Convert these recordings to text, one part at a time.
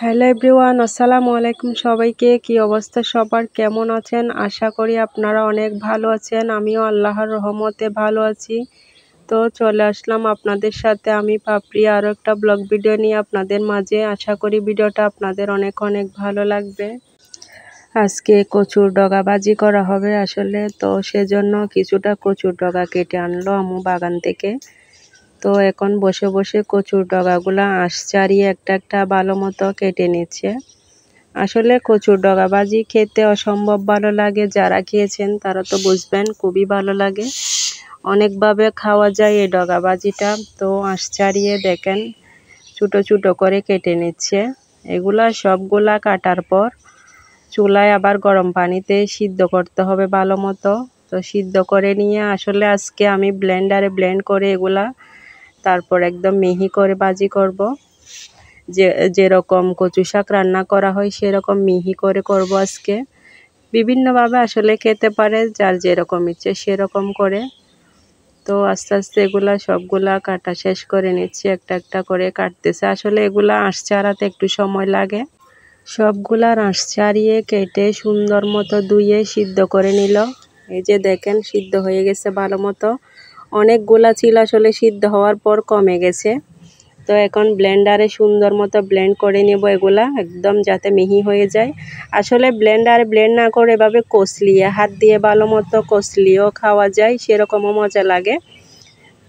Hello everyone, আসসালামু আলাইকুম। সবাইকে কি অবস্থা, সবার কেমন আছেন? আশা করি আপনারা অনেক ভালো আছেন। আমিও আল্লাহর রহমতে ভালো আছি। তো চলে আসলাম আপনাদের সাথে আমি পাপড়ি আরও একটা ব্লগ ভিডিও নিয়ে আপনাদের মাঝে। আশা করি ভিডিওটা আপনাদের অনেক অনেক ভালো লাগবে। আজকে কচুর ডগা ভাজি করা হবে আসলে, তো সেজন্য কিছুটা কচুর ডগা কেটে আনলো আম্মু বাগান থেকে। তো এখন বসে বসে কচুর ডগাগুলা আঁশ ছাড়িয়ে একটা একটা ভালো মতো কেটে নিচ্ছে। আসলে কচুর ডগা ভাজি খেতে অসম্ভব ভালো লাগে, যারা খেয়েছেন তারা তো বুঝবেন, খুবই ভালো লাগে। অনেকভাবে খাওয়া যায় এই ডগা ভাজিটা। তো আঁশ ছাড়িয়ে দেখেন ছোটো ছোটো করে কেটে নিচ্ছে। এগুলা সবগুলা কাটার পর চুলায় আবার গরম পানিতে সিদ্ধ করতে হবে ভালো মতো। তো সিদ্ধ করে নিয়ে আসলে আজকে আমি ব্লেন্ডারে ব্লেন্ড করে এগুলা তারপর একদম মিহি করে ভাজি করব। যেরকম কচু শাক রান্না করা হয় সেরকম মিহি করে করব আজকে। বিভিন্নভাবে আসলে খেতে পারে, যার যেরকম ইচ্ছে সেরকম করে। তো আস্তে আস্তে এগুলা সবগুলা কাটা শেষ করে নিচ্ছি, একটা একটা করে কাটতেছে। আসলে এগুলা আঁশ ছাড়াতে একটু সময় লাগে। সবগুলা আঁশ ছাড়িয়ে কেটে সুন্দর মতো ধুয়ে সিদ্ধ করে নিল। এই যে দেখেন সিদ্ধ হয়ে গেছে ভালো মতো। অনেকগুলা ছিল আসলে, সিদ্ধ হওয়ার পর কমে গেছে। তো এখন ব্লেন্ডারে সুন্দর মতো ব্লেন্ড করে নেব এগুলা, একদম যাতে মিহি হয়ে যায়। আসলে ব্লেন্ডারে ব্লেন্ড না করে এভাবে কষলিয়ে হাত দিয়ে ভালো মতো কষলিয়েও খাওয়া যায়, সেরকমও মজা লাগে।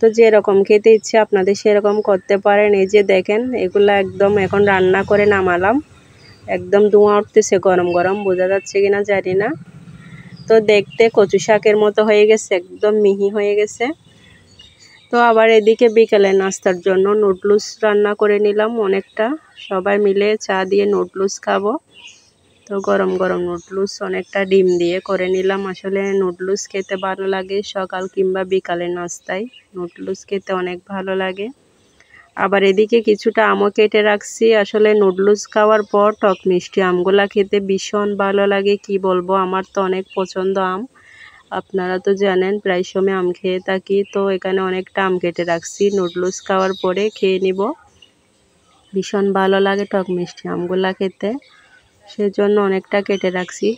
তো যেরকম খেতে ইচ্ছে আপনাদের সেরকম করতে পারেন। এই যে দেখেন এগুলা একদম এখন রান্না করে নামালাম, একদম ধোঁয়া উঠতেছে গরম গরম, বোঝা যাচ্ছে কিনা জানি না। তো দেখতে কচু শাকের মতো হয়ে গেছে, একদম মিহি হয়ে গেছে। তো আবার এদিকে বিকেলে নাস্তার জন্য নুডলস রান্না করে নিলাম অনেকটা, সবাই মিলে চা দিয়ে নুডলস খাবো। তো গরম গরম নুডলস অনেকটা ডিম দিয়ে করে নিলাম। আসলে নুডলস খেতে ভালো লাগে, সকাল কিংবা বিকালের নাস্তায় নুডলস খেতে অনেক ভালো লাগে। আবার এদিকে কিছুটা আমও কেটে রাখছি। আসলে নুডলস খাওয়ার পর টক মিষ্টি আমগুলা খেতে ভীষণ ভালো লাগে, কি বলবো, আমার তো অনেক পছন্দ আম। আপনারা তো জানেন প্রায় সময় আম খেয়ে থাকি। তো এখানে অনেকটা আম কেটে রাখছি, নুডলস খাওয়ার পরে খেয়ে নিব। ভীষণ ভালো লাগে টক মিষ্টি আমগুলা খেতে, সেজন্য অনেকটা কেটে রাখছি।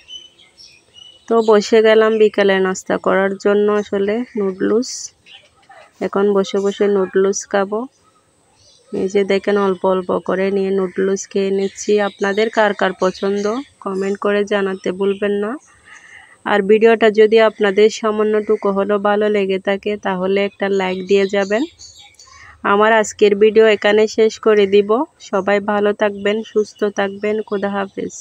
তো বসে গেলাম বিকালে নাস্তা করার জন্য আসলে নুডলস। এখন বসে বসে নুডলস খাবো। এই যে দেখেন অল্প অল্প করে নিয়ে নুডলস খেয়ে নিচ্ছি। আপনাদের কার কার পছন্দ কমেন্ট করে জানাতে ভুলবেন না। আর ভিডিওটা যদি আপনাদের সামান্যটুকু হলেও ভালো লেগে থাকে তাহলে একটা লাইক দিয়ে যাবেন। আমার আজকের ভিডিও এখানে শেষ করে দিব। সবাই ভালো থাকবেন, সুস্থ থাকবেন। খোদা হাফেজ।